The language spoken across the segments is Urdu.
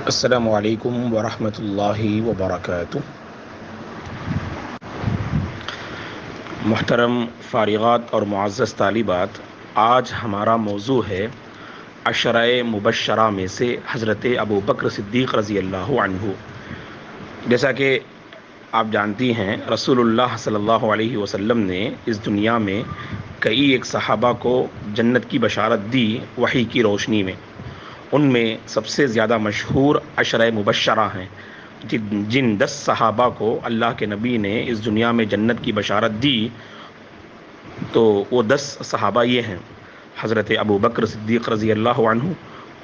السلام علیکم ورحمۃ اللہ وبرکاتہ۔ محترم فارغات اور معزز طالبات، آج ہمارا موضوع ہے عشرہ مبشرہ میں سے حضرت ابو بکر صدیق رضی اللہ عنہ۔ جیسا کہ آپ جانتی ہیں، رسول اللہ صلی اللہ علیہ وسلم نے اس دنیا میں کئی ایک صحابہ کو جنت کی بشارت دی وحی کی روشنی میں۔ ان میں سب سے زیادہ مشہور عشرہ مبشرہ ہیں۔ جن 10 صحابہ کو اللہ کے نبی نے اس دنیا میں جنت کی بشارت دی، تو وہ 10 صحابہ یہ ہیں: حضرت ابو بکر صدیق رضی اللہ عنہ،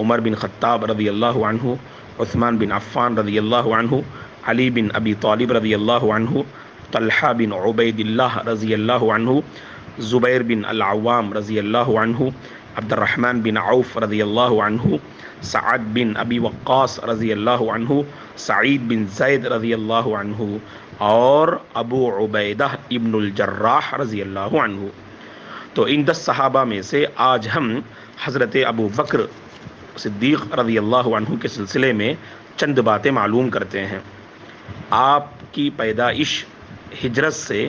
عمر بن خطاب رضی اللہ عنہ، عثمان بن عفان رضی اللہ عنہ، علی بن ابی طالب رضی اللہ عنہ، طلحہ بن عبید اللہ رضی اللہ عنہ، زبیر بن العوام رضی اللہ عنہ، عبد الرحمن بن عوف رضی اللہ عنہ، سعد بن ابی وقاص رضی اللہ عنہ، سعید بن زید رضی اللہ عنہ، اور ابو عبیدہ ابن الجراح رضی اللہ عنہ۔ تو ان 10 صحابہ میں سے آج ہم حضرت ابو بکر صدیق رضی اللہ عنہ کے سلسلے میں چند باتیں معلوم کرتے ہیں۔ آپ کی پیدائش ہجرت سے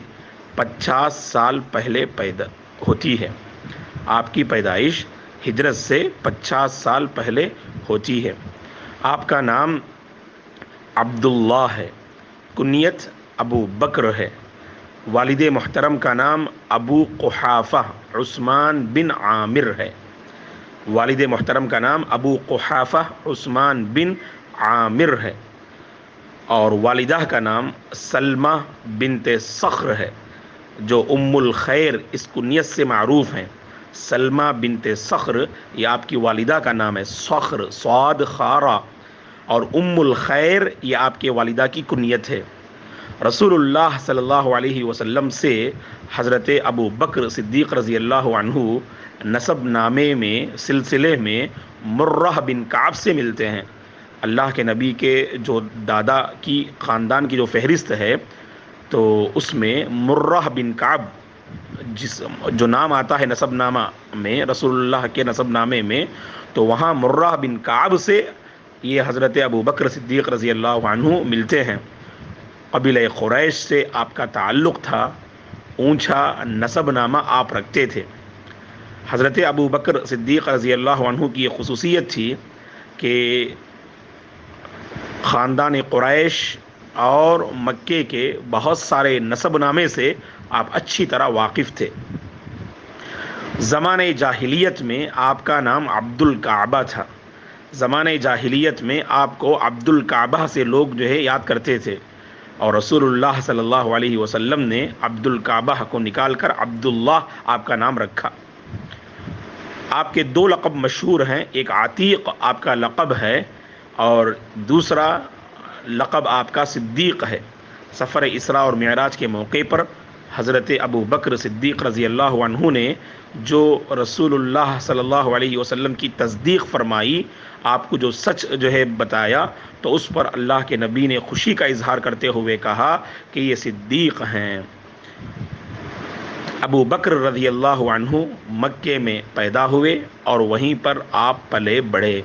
50 سال پہلے پیدا ہوتی ہے۔ آپ کی پیدائش ہجرت سے 50 سال پہلے ہوتی ہے۔ آپ کا نام عبداللہ ہے، کنیت ابو بکر ہے۔ والد محترم کا نام ابو قحافہ عثمان بن عامر ہے۔ والد محترم کا نام ابو قحافہ عثمان بن عامر ہے، اور والدہ کا نام سلمہ بنت صخر ہے، جو ام الخیر اس کنیت سے معروف ہیں۔ سلمہ بنت صخر یہ آپ کی والدہ کا نام ہے، صخر صاد خارا، اور ام الخیر یہ آپ کے والدہ کی کنیت ہے۔ رسول اللہ صلی اللہ علیہ وسلم سے حضرت ابو بکر صدیق رضی اللہ عنہ نسب نامے میں سلسلے میں مرہ بن کعب سے ملتے ہیں۔ اللہ کے نبی کے جو دادا کی خاندان کی جو فہرست ہے، تو اس میں مرہ بن کعب جو نام آتا ہے نسب نامہ میں، رسول اللہ کے نسب نامے میں، تو وہاں مرہ بن کعب سے یہ حضرت ابو بکر صدیق رضی اللہ عنہ ملتے ہیں۔ قبیلہ قریش سے آپ کا تعلق تھا، اونچا نسب نامہ آپ رکھتے تھے۔ حضرت ابو بکر صدیق رضی اللہ عنہ کی یہ خصوصیت تھی کہ خاندان قریش اور مکے کے بہت سارے نسب نامے سے آپ اچھی طرح واقف تھے۔ زمانہ جاہلیت میں آپ کا نام عبد الکعبہ تھا۔ زمانہ جاہلیت میں آپ کو عبد الکعبہ سے لوگ جو ہے یاد کرتے تھے، اور رسول اللہ صلی اللہ علیہ وسلم نے عبد الکعبہ کو نکال کر عبداللہ آپ کا نام رکھا۔ آپ کے 2 لقب مشہور ہیں، ایک عتیق آپ کا لقب ہے، اور دوسرا لقب آپ کا صدیق ہے۔ سفر اسراء اور معراج کے موقع پر حضرت ابو بکر صدیق رضی اللہ عنہ نے جو رسول اللہ صلی اللہ علیہ وسلم کی تصدیق فرمائی، آپ کو جو سچ جو ہے بتایا، تو اس پر اللہ کے نبی نے خوشی کا اظہار کرتے ہوئے کہا کہ یہ صدیق ہیں۔ ابو بکر رضی اللہ عنہ مکے میں پیدا ہوئے اور وہیں پر آپ پلے بڑھے۔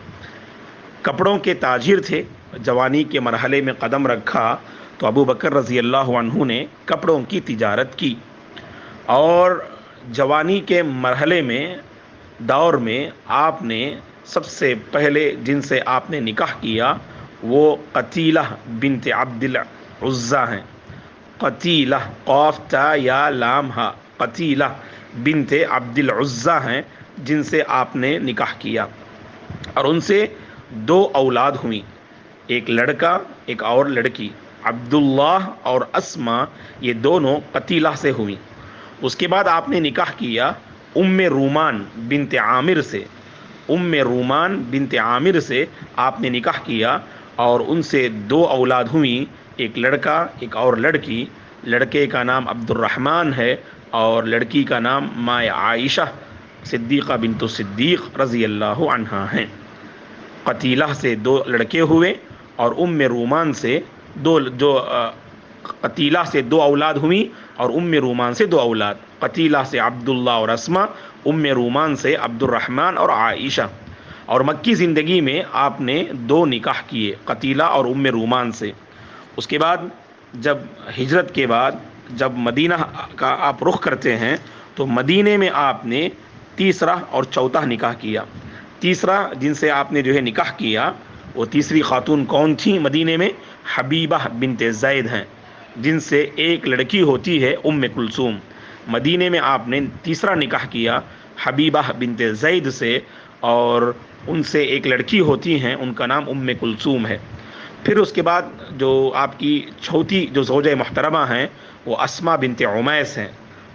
کپڑوں کے تاجر تھے۔ جوانی کے مرحلے میں قدم رکھا تو ابو بکر رضی اللہ عنہ نے کپڑوں کی تجارت کی، اور جوانی کے مرحلے میں دور میں آپ نے سب سے پہلے جن سے آپ نے نکاح کیا وہ قتیلہ بنت عبد العزیٰ ہیں۔ قتیلہ قاف تا یا لام ہا، قتیلہ بنت عبد العزیٰ ہیں، جن سے آپ نے نکاح کیا، اور ان سے 2 اولاد ہوئیں، ایک لڑکا ایک اور لڑکی۔ عبداللہ اور اسما یہ دونوں قتیلہ سے ہوئیں۔ اس کے بعد آپ نے نکاح کیا ام رومان بنت عامر سے۔ ام رومان بنت عامر سے آپ نے نکاح کیا، اور ان سے 2 اولاد ہوئیں، ایک لڑکا ایک اور لڑکی۔ لڑکے کا نام عبد الرحمن ہے، اور لڑکی کا نام ماء عائشہ صدیقہ بنت الصدیق رضی اللہ عنہا ہیں۔ قتیلہ سے 2 لڑکے ہوئے، اور ام رومان سے قتیلہ سے 2 اولاد ہوئیں، اور ام رومان سے 2 اولاد۔ قتیلہ سے عبداللہ اور اسما، ام رومان سے عبد الرحمن اور عائشہ۔ اور مکی زندگی میں آپ نے 2 نکاح کیے، قتیلہ اور ام رومان سے۔ اس کے بعد جب ہجرت کے بعد جب مدینہ کا آپ رخ کرتے ہیں تو مدینے میں آپ نے تیسرا اور چوتھا نکاح کیا۔ تیسرا جن سے آپ نے جو ہے نکاح کیا، وہ تیسری خاتون کون تھیں مدینے میں؟ حبیبہ بنت زید ہیں، جن سے ایک لڑکی ہوتی ہے ام کلثوم۔ مدینے میں آپ نے تیسرا نکاح کیا حبیبہ بنت زید سے، اور ان سے ایک لڑکی ہوتی ہیں، ان کا نام ام کلثوم ہے۔ پھر اس کے بعد جو آپ کی چوتھی جو زوجہ محترمہ ہیں وہ اسماء بنت عمیس ہیں۔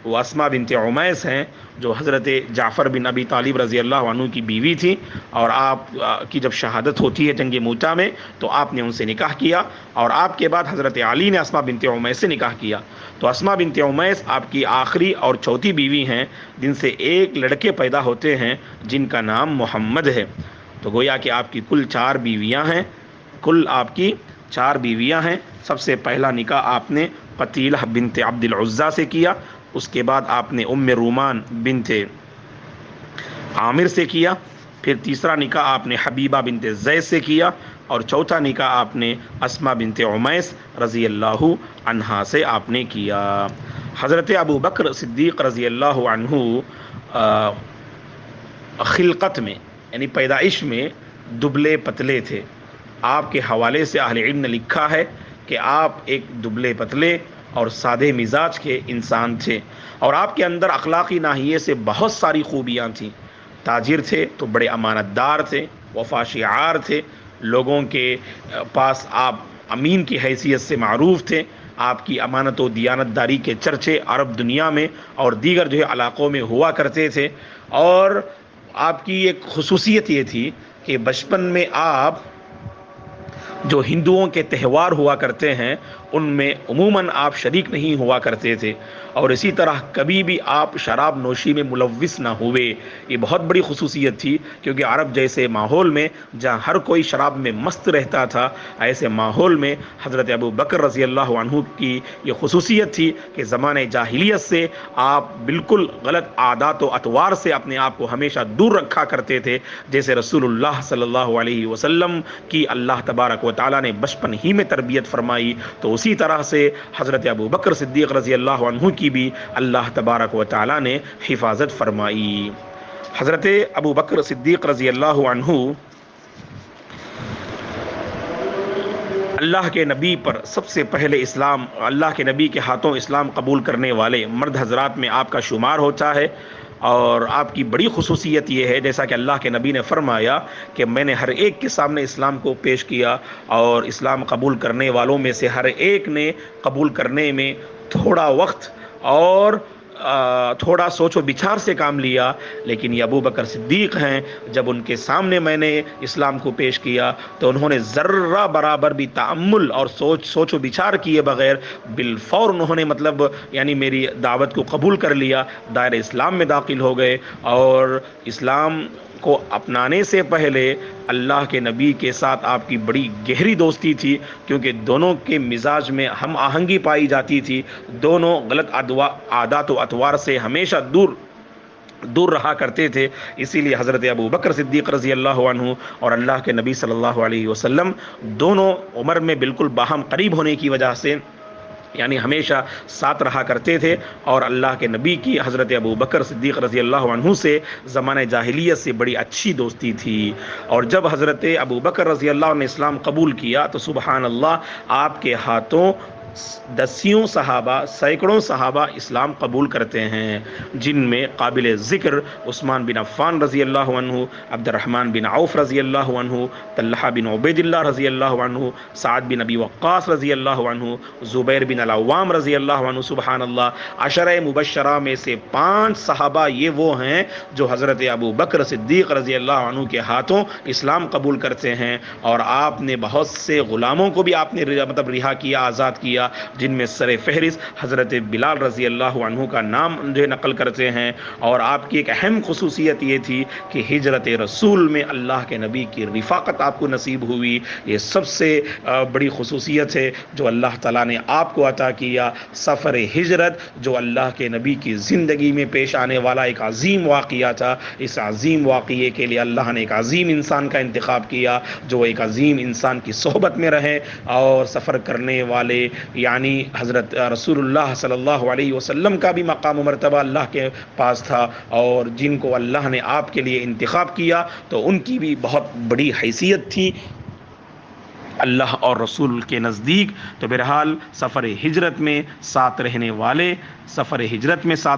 وہ اسماء بنت عمیس ہیں جو حضرت جعفر بن ابی طالب رضی اللہ عنہ کی بیوی تھی، اور آپ کی جب شہادت ہوتی ہے جنگ موتا میں تو آپ نے ان سے نکاح کیا، اور آپ کے بعد حضرت علی نے اسماء بنت عمیس سے نکاح کیا۔ تو اسماء بنت عمیس آپ کی آخری اور چوتھی بیوی ہیں، جن سے ایک لڑکے پیدا ہوتے ہیں جن کا نام محمد ہے۔ تو گویا کہ آپ کی کل 4 بیویاں ہیں، کل آپ کی 4 بیویاں ہیں۔ سب سے پہلا نکاح آپ نے قتیلہ بنت عبد العزیٰ سے کیا، اس کے بعد آپ نے ام رومان بنت عامر سے کیا، پھر تیسرا نکاح آپ نے حبیبہ بنت زید سے کیا، اور چوتھا نکاح آپ نے اسماء بنت عمیس رضی اللہ عنہا سے آپ نے کیا۔ حضرت ابو بکر صدیق رضی اللہ عنہ خلقت میں یعنی پیدائش میں دبلے پتلے تھے۔ آپ کے حوالے سے اہل علم نے لکھا ہے کہ آپ ایک دبلے پتلے اور سادے مزاج کے انسان تھے، اور آپ کے اندر اخلاقی ناحیے سے بہت ساری خوبیاں تھیں۔ تاجر تھے تو بڑے امانت دار تھے، وفا شعار تھے، لوگوں کے پاس آپ امین کی حیثیت سے معروف تھے۔ آپ کی امانت و دیانت داری کے چرچے عرب دنیا میں اور دیگر جو ہے علاقوں میں ہوا کرتے تھے۔ اور آپ کی ایک خصوصیت یہ تھی کہ بچپن میں آپ جو ہندوؤں کے تہوار ہوا کرتے ہیں ان میں عموماً آپ شریک نہیں ہوا کرتے تھے، اور اسی طرح کبھی بھی آپ شراب نوشی میں ملوث نہ ہوئے۔ یہ بہت بڑی خصوصیت تھی، کیونکہ عرب جیسے ماحول میں جہاں ہر کوئی شراب میں مست رہتا تھا، ایسے ماحول میں حضرت ابو بکر رضی اللہ عنہ کی یہ خصوصیت تھی کہ زمانہ جاہلیت سے آپ بالکل غلط عادات و اطوار سے اپنے آپ کو ہمیشہ دور رکھا کرتے تھے، جیسے رسول اللہ صلی اللہ علیہ وسلم کی اللہ تبارک و تعالیٰ نے بچپن ہی میں تربیت فرمائی، تو اسی طرح سے حضرت ابو بکر صدیق رضی اللہ عنہ کی بھی اللہ تبارک و تعالیٰ نے حفاظت فرمائی۔ حضرت ابو بکر صدیق رضی اللہ عنہ اللہ کے نبی پر سب سے پہلے اسلام، اللہ کے نبی کے ہاتھوں اسلام قبول کرنے والے مرد حضرات میں آپ کا شمار ہوتا ہے، اور آپ کی بڑی خصوصیت یہ ہے جیسا کہ اللہ کے نبی نے فرمایا کہ میں نے ہر ایک کے سامنے اسلام کو پیش کیا، اور اسلام قبول کرنے والوں میں سے ہر ایک نے قبول کرنے میں تھوڑا وقت اور تھوڑا سوچ و بچار سے کام لیا، لیکن یہ ابو بکر صدیق ہیں، جب ان کے سامنے میں نے اسلام کو پیش کیا تو انہوں نے ذرہ برابر بھی تأمل اور سوچ و بچار کیے بغیر بالفور انہوں نے یعنی میری دعوت کو قبول کر لیا، دائرہ اسلام میں داخل ہو گئے۔ اور اسلام کو اپنانے سے پہلے اللہ کے نبی کے ساتھ آپ کی بڑی گہری دوستی تھی، کیونکہ دونوں کے مزاج میں ہم آہنگی پائی جاتی تھی، دونوں غلط عادات و اطوار سے ہمیشہ دور رہا کرتے تھے۔ اسی لیے حضرت ابو بکر صدیق رضی اللہ عنہ اور اللہ کے نبی صلی اللہ علیہ وسلم دونوں عمر میں بالکل باہم قریب ہونے کی وجہ سے یعنی ہمیشہ ساتھ رہا کرتے تھے، اور اللہ کے نبی کی حضرت ابو بکر صدیق رضی اللہ عنہ سے زمانہ جاہلیت سے بڑی اچھی دوستی تھی۔ اور جب حضرت ابو بکر رضی اللہ عنہ نے اسلام قبول کیا تو سبحان اللہ آپ کے ہاتھوں دسیوں صحابہ، سینکڑوں صحابہ اسلام قبول کرتے ہیں، جن میں قابل ذکر عثمان بن عفان رضی اللہ عنہ، عبد الرحمن بن عوف رضی اللہ عنہ، طلحہ بن عبید اللہ رضی اللہ عنہ، سعد بن ابی وقاص رضی اللہ عنہ، زبیر بن العوام رضی اللہ عنہ۔ سبحان اللہ، عشرہ مبشرہ میں سے 5 صحابہ یہ وہ ہیں جو حضرت ابو بکر صدیق رضی اللہ عنہ کے ہاتھوں اسلام قبول کرتے ہیں، اور آپ نے بہت سے غلاموں کو بھی آپ نے رہا کیا، آزاد کیا، کیا، جن میں سر فہرست حضرت بلال رضی اللہ عنہ کا نام جو نقل کرتے ہیں۔ اور آپ کی ایک اہم خصوصیت یہ تھی کہ ہجرت رسول میں اللہ کے نبی کی رفاقت آپ کو نصیب ہوئی۔ یہ سب سے بڑی خصوصیت ہے جو اللہ تعالیٰ نے آپ کو عطا کیا۔ سفر ہجرت جو اللہ کے نبی کی زندگی میں پیش آنے والا ایک عظیم واقعہ تھا، اس عظیم واقعے کے لیے اللہ نے ایک عظیم انسان کا انتخاب کیا جو ایک عظیم انسان کی صحبت میں رہے، اور سفر کرنے والے یعنی حضرت رسول اللہ صلی اللہ علیہ وسلم کا بھی مقام و مرتبہ اللہ کے پاس تھا، اور جن کو اللہ نے آپ کے لیے انتخاب کیا تو ان کی بھی بہت بڑی حیثیت تھی اللہ اور رسول کے نزدیک۔ تو بہرحال سفر ہجرت میں ساتھ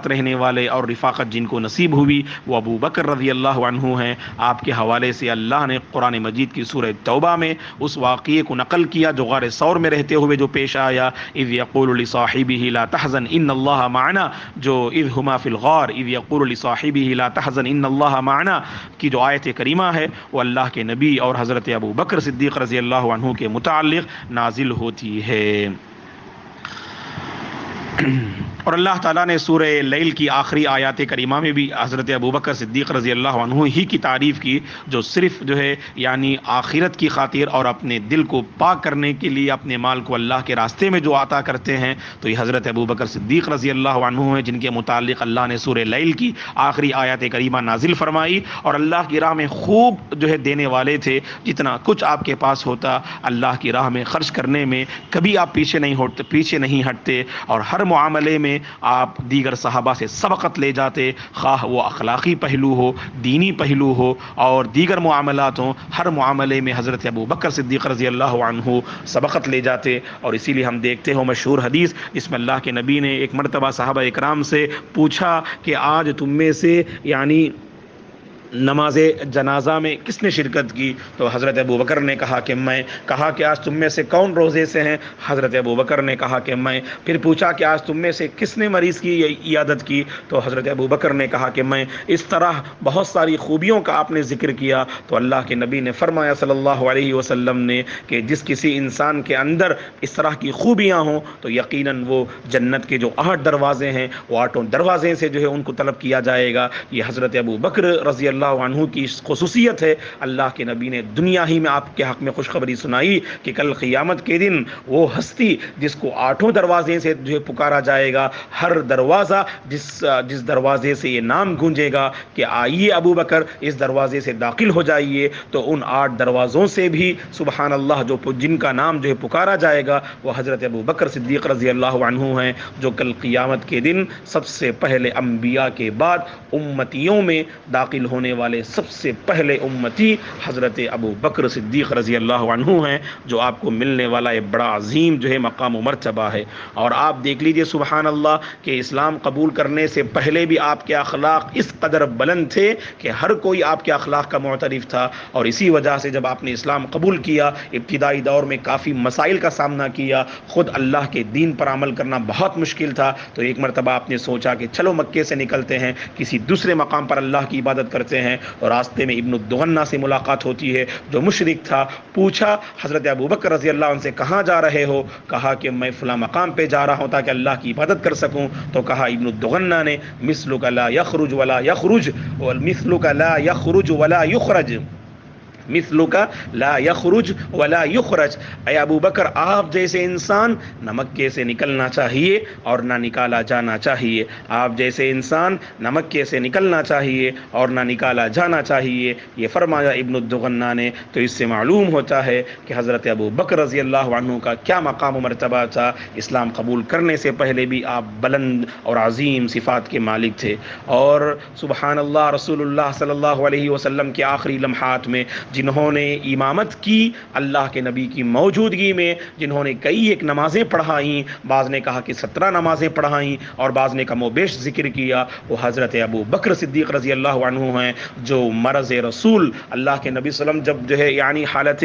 رہنے والے اور رفاقت جن کو نصیب ہوئی وہ ابو بکر رضی اللہ عنہ ہیں۔ آپ کے حوالے سے اللہ نے قرآن مجید کی سورہ توبہ میں اس واقعے کو نقل کیا جو غار ثور میں رہتے ہوئے جو پیش آیا، اذ یقول لصاحبہ لا تحزن ان اللہ معنا، جو اذ ہما فی الغار اذ یقول لصاحبہ لا تحزن ان اللہ معنا کی جو آیت کریمہ ہے وہ اللہ کے نبی اور حضرت ابو بکر صدیق رضی اللہ عنہ کے متعلق نازل ہوتی ہے۔ اور اللہ تعالیٰ نے سورہ لیل کی آخری آیات کریمہ میں بھی حضرت ابوبکر صدیق رضی اللہ عنہ ہی کی تعریف کی، جو صرف جو ہے یعنی آخرت کی خاطر اور اپنے دل کو پاک کرنے کے لیے اپنے مال کو اللہ کے راستے میں جو عطا کرتے ہیں، تو یہ حضرت ابوبکر صدیق رضی اللہ عنہ ہیں جن کے متعلق اللہ نے سورہ لیل کی آخری آیات کریمہ نازل فرمائی۔ اور اللہ کی راہ میں خوب جو ہے دینے والے تھے، جتنا کچھ آپ کے پاس ہوتا اللہ کی راہ میں خرچ کرنے میں کبھی آپ پیچھے نہیں ہٹتے، اور ہر معاملے میں آپ دیگر صحابہ سے سبقت لے جاتے، خواہ وہ اخلاقی پہلو ہو، دینی پہلو ہو اور دیگر معاملات ہوں، ہر معاملے میں حضرت ابوبکر صدیق رضی اللہ عنہ سبقت لے جاتے۔ اور اسی لیے ہم دیکھتے ہو مشہور حدیث جس میں اللہ کے نبی نے ایک مرتبہ صحابہ اکرام سے پوچھا کہ آج تم میں سے یعنی نماز جنازہ میں کس نے شرکت کی؟ تو حضرت ابوبکر نے کہا کہ میں۔ کہا کہ آج تم میں سے کون روزے سے ہیں؟ حضرت ابوبکر نے کہا کہ میں۔ پھر پوچھا کہ آج تم میں سے کس نے مریض کی عیادت کی؟ تو حضرت ابوبکر نے کہا کہ میں۔ اس طرح بہت ساری خوبیوں کا آپ نے ذکر کیا، تو اللہ کے نبی نے فرمایا صلی اللہ علیہ وسلم نے کہ جس کسی انسان کے اندر اس طرح کی خوبیاں ہوں تو یقیناً وہ جنت کے جو 8 دروازے ہیں وہ 8 دروازے سے جو ہے ان کو طلب کیا جائے گا۔ یہ حضرت ابوبکر رضی اللہ عنہ کی خصوصیت ہے۔ اللہ کے نبی نے دنیا ہی میں آپ کے حق میں خوشخبری سنائی کہ کل قیامت کے دن وہ ہستی جس کو 8 دروازے سے جو ہے پکارا جائے گا، ہر دروازہ جس دروازے سے یہ نام گونجے گا کہ آئیے ابو بکر اس دروازے سے داخل ہو جائیے، تو ان 8 دروازوں سے بھی سبحان اللہ جن کا نام جو ہے پکارا جائے گا وہ حضرت ابو بکر صدیق رضی اللہ عنہ ہیں، جو کل قیامت کے دن سب سے پہلے انبیاء کے بعد امتیوں میں داخل ہونے والے سب سے پہلے امتی حضرت ابو بکر صدیق رضی اللہ عنہ ہیں، جو آپ کو ملنے والا ایک بڑا عظیم جو ہے مقام و مرتبہ ہے۔ اور آپ دیکھ لیجئے سبحان اللہ کہ اسلام قبول کرنے سے پہلے بھی آپ کے اخلاق اس قدر بلند تھے کہ ہر کوئی آپ کے اخلاق کا معترف تھا، اور اسی وجہ سے جب آپ نے اسلام قبول کیا ابتدائی دور میں کافی مسائل کا سامنا کیا، خود اللہ کے دین پر عمل کرنا بہت مشکل تھا، تو ایک مرتبہ آپ نے سوچا کہ چلو مکے سے نکلتے ہیں، کسی دوسرے مقام پر اللہ کی عبادت کرتے ہیں، اور راستے میں ابن الدغنہ سے ملاقات ہوتی ہے جو مشرک تھا۔ پوچھا حضرت ابوبکر رضی اللہ عنہ سے کہاں جا رہے ہو؟ کہا کہ میں فلاں مقام پہ جا رہا ہوں تاکہ اللہ کی عبادت کر سکوں۔ تو کہا ابن الدغنہ نے مثلک لا یخرج ولا یخرج مثلک لا یخرج ولا یخرج، مثلک لا یخرج ولا یخرج، اے ابو بکر آپ جیسے انسان نہ مکے سے نکلنا چاہیے اور نہ نکالا جانا چاہیے، آپ جیسے انسان نہ مکے سے نکلنا چاہیے اور نہ نکالا جانا چاہیے، یہ فرمایا ابن الدغنہ نے۔ تو اس سے معلوم ہوتا ہے کہ حضرت ابو بکر رضی اللہ عنہ کا کیا مقام و مرتبہ تھا، اسلام قبول کرنے سے پہلے بھی آپ بلند اور عظیم صفات کے مالک تھے۔ اور سبحان اللہ رسول اللہ صلی اللہ علیہ وسلم کے آخری لمحات میں جنہوں نے امامت کی اللہ کے نبی کی موجودگی میں، جنہوں نے کئی ایک نمازیں پڑھائیں، بعض نے کہا کہ 17 نمازیں پڑھائیں اور بعض نے کم و بیش ذکر کیا، وہ حضرت ابو بکر صدیق رضی اللہ عنہ ہیں، جو مرض رسول اللہ کے نبی صلی اللہ علیہ وسلم جب جو ہے یعنی حالت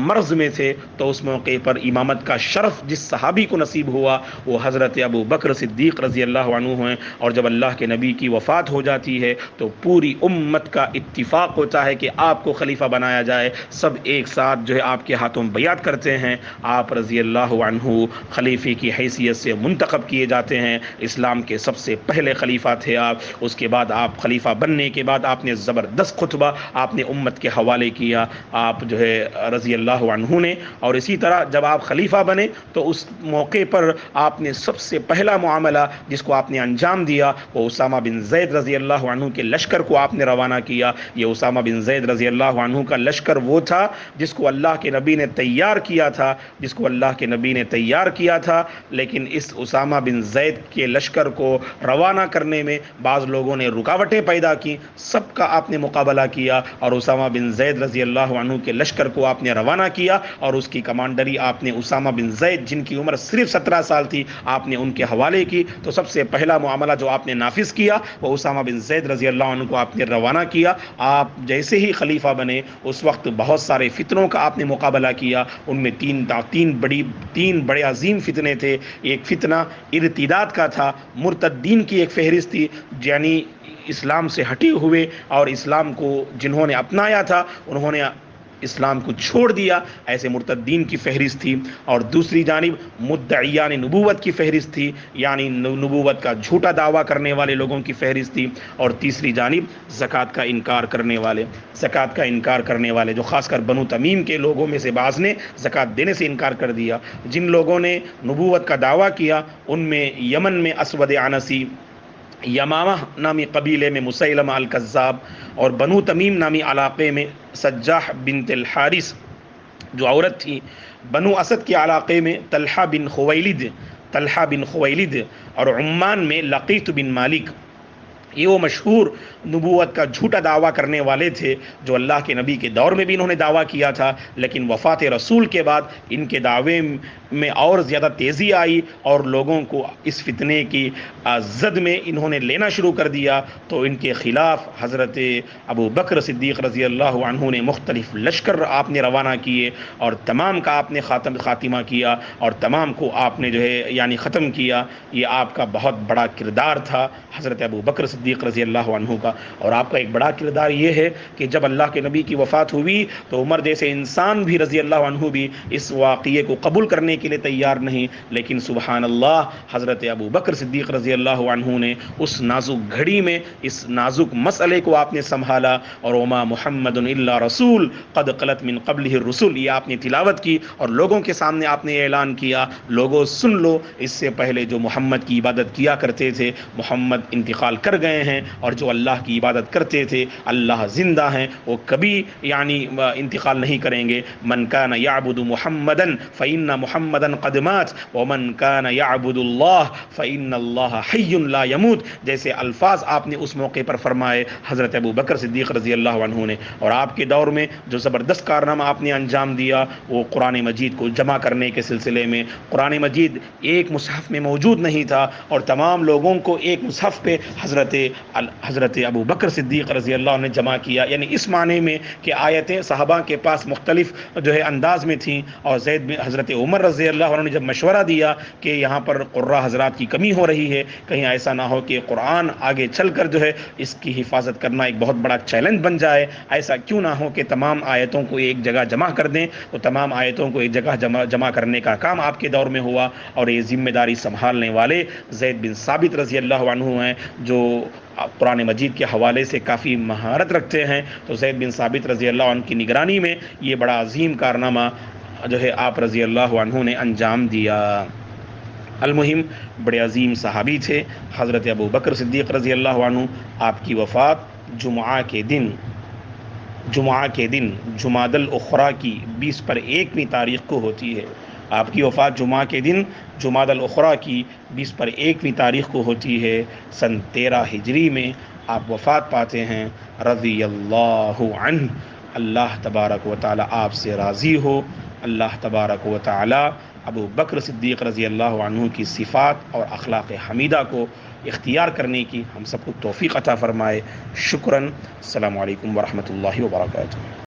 مرض میں تھے تو اس موقع پر امامت کا شرف جس صحابی کو نصیب ہوا وہ حضرت ابو بکر صدیق رضی اللہ عنہ ہیں۔ اور جب اللہ کے نبی کی وفات ہو جاتی ہے تو پوری امت کا اتفاق ہوتا ہے کہ آپ کو خلیفہ بنایا جائے، سب ایک ساتھ جو ہے آپ کے ہاتھوں بیعت کرتے ہیں، آپ رضی اللہ عنہ خلیفے کی حیثیت سے منتخب کیے جاتے ہیں، اسلام کے سب سے پہلے خلیفہ تھے آپ، اس کے بعد آپ خلیفہ بننے کے بعد آپ نے زبردست خطبہ آپ نے امت کے حوالے کیا، آپ جو ہے رضی اللہ عنہ نے، اور اسی طرح جب آپ خلیفہ بنے تو اس موقع پر آپ نے سب سے پہلا معاملہ جس کو آپ نے انجام دیا وہ اسامہ بن زید رضی اللہ عنہ کے لشکر کو آپ نے روانہ کیا۔ یہ اسامہ بن زید رضی اللہ عنہ کا لشکر وہ تھا جس کو اللہ کے نبی نے تیار کیا تھا، لیکن اس اسامہ بن زید کے لشکر کو روانہ کرنے میں بعض لوگوں نے رکاوٹیں پیدا کی، سب کا آپ نے مقابلہ کیا اور اسامہ بن زید رضی اللہ عنہ کے لشکر کو آپ نے روانہ کیا، اور اس کی کمانڈری آپ نے اسامہ بن زید جن کی عمر صرف 17 سال تھی آپ نے ان کے حوالے کی۔ تو سب سے پہلا معاملہ جو آپ نے نافذ کیا وہ اسامہ بن زید رضی اللہ عنہ کو آپ نے روانہ کیا۔ آپ جیسے ہی خلیفہ بنے اس وقت بہت سارے فتنوں کا آپ نے مقابلہ کیا، ان میں تین بڑے عظیم فتنے تھے۔ ایک فتنہ ارتداد کا تھا، مرتدین کی ایک فہرست تھی، یعنی اسلام سے ہٹے ہوئے اور اسلام کو جنہوں نے اپنایا تھا انہوں نے اسلام کو چھوڑ دیا، ایسے مرتدین کی فہرست تھی، اور دوسری جانب مدعیان نبوت کی فہرست تھی، یعنی نبوت کا جھوٹا دعویٰ کرنے والے لوگوں کی فہرست تھی، اور تیسری جانب زکوٰۃ کا انکار کرنے والے جو خاص کر بنو تمیم کے لوگوں میں سے بعض نے زکوٰۃ دینے سے انکار کر دیا۔ جن لوگوں نے نبوت کا دعویٰ کیا ان میں یمن میں اسود عنسی، یمامہ نامی قبیلے میں مسیلمہ الکذاب، اور بنو تمیم نامی علاقے میں سجاح بنت الحارث جو عورت تھی، بنو اسد کے علاقے میں طلحہ بن خویلد، اور عمان میں لقیط بن مالک۔ یہ وہ مشہور نبوت کا جھوٹا دعویٰ کرنے والے تھے جو اللہ کے نبی کے دور میں بھی انہوں نے دعویٰ کیا تھا، لیکن وفات رسول کے بعد ان کے دعوے میں اور زیادہ تیزی آئی اور لوگوں کو اس فتنے کی زد میں انہوں نے لینا شروع کر دیا، تو ان کے خلاف حضرت ابو بکر صدیق رضی اللہ عنہ نے مختلف لشکر آپ نے روانہ کیے اور تمام کا آپ نے خاتمہ کیا اور تمام کو آپ نے جو ہے یعنی ختم کیا۔ یہ آپ کا بہت بڑا کردار تھا حضرت ابو بکر صدیق رضی اللہ عنہ کا، اور آپ کا ایک بڑا کردار یہ ہے کہ جب اللہ کے نبی کی وفات ہوئی تو عمر جیسے انسان بھی رضی اللہ عنہ بھی اس واقعے کو قبول کرنے کے لیے تیار نہیں، لیکن سبحان اللہ حضرت ابو بکر صدیق رضی اللہ عنہ نے اس نازک گھڑی میں اس نازک مسئلے کو آپ نے سنبھالا، اور وما محمد الا رسول قد خلت من قبلہ الرسل، یہ آپ نے تلاوت کی اور لوگوں کے سامنے آپ نے اعلان کیا، لوگوں سن لو، اس سے پہلے جو محمد کی عبادت کیا کرتے تھے محمد انتقال کر گئے ہیں، اور جو اللہ کی عبادت کرتے تھے اللہ زندہ ہیں، وہ کبھی یعنی انتقال نہیں کریں گے۔ من کان یعبد محمدا فإن محمدا قد مات ومن کان یعبد اللہ فإن اللہ حی لا يموت، جیسے الفاظ آپ نے اس موقع پر فرمائے حضرت ابو بکر صدیق رضی اللہ عنہ نے۔ اور آپ کے دور میں جو زبردست کارنامہ آپ نے انجام دیا وہ قرآن مجید کو جمع کرنے کے سلسلے میں، قرآن مجید ایک مصحف میں موجود نہیں تھا اور تمام لوگوں کو ایک مصحف پہ حضرت ابو بکر صدیق رضی اللہ عنہ نے جمع کیا، یعنی اس معنی میں کہ آیتیں صحابہ کے پاس مختلف جو ہے انداز میں تھیں، اور حضرت عمر رضی اللہ عنہ نے جب مشورہ دیا کہ یہاں پر قراء حضرات کی کمی ہو رہی ہے، کہیں ایسا نہ ہو کہ قرآن آگے چل کر جو ہے اس کی حفاظت کرنا ایک بہت بڑا چیلنج بن جائے، ایسا کیوں نہ ہو کہ تمام آیتوں کو ایک جگہ جمع کر دیں، تو تمام آیتوں کو ایک جگہ جمع کرنے کا کام آپ کے دور میں ہوا، اور یہ ذمہ داری سنبھالنے والے زید بن ثابت رضی اللہ عنہ ہیں جو قرآن مجید کے حوالے سے کافی مہارت رکھتے ہیں، تو زید بن ثابت رضی اللہ عنہ کی نگرانی میں یہ بڑا عظیم کارنامہ جو ہے آپ رضی اللہ عنہ نے انجام دیا۔ المہم بڑے عظیم صحابی تھے حضرت ابو بکر صدیق رضی اللہ عنہ۔ آپ کی وفات جمعہ کے دن جمادی الاخری کی 20/1 تاریخ کو ہوتی ہے۔ آپ کی وفات جمعہ کے دن جمادی الاخری کی 20/1 تاریخ کو ہوتی ہے، سن 13 ہجری میں آپ وفات پاتے ہیں رضی اللہ عنہ۔ اللہ تبارک و تعالی آپ سے راضی ہو، اللہ تبارک و تعالی ابو بکر صدیق رضی اللہ عنہ کی صفات اور اخلاق حمیدہ کو اختیار کرنے کی ہم سب کو توفیق عطا فرمائے۔ شکراً۔ السلام علیکم ورحمۃ اللہ وبرکاتہ۔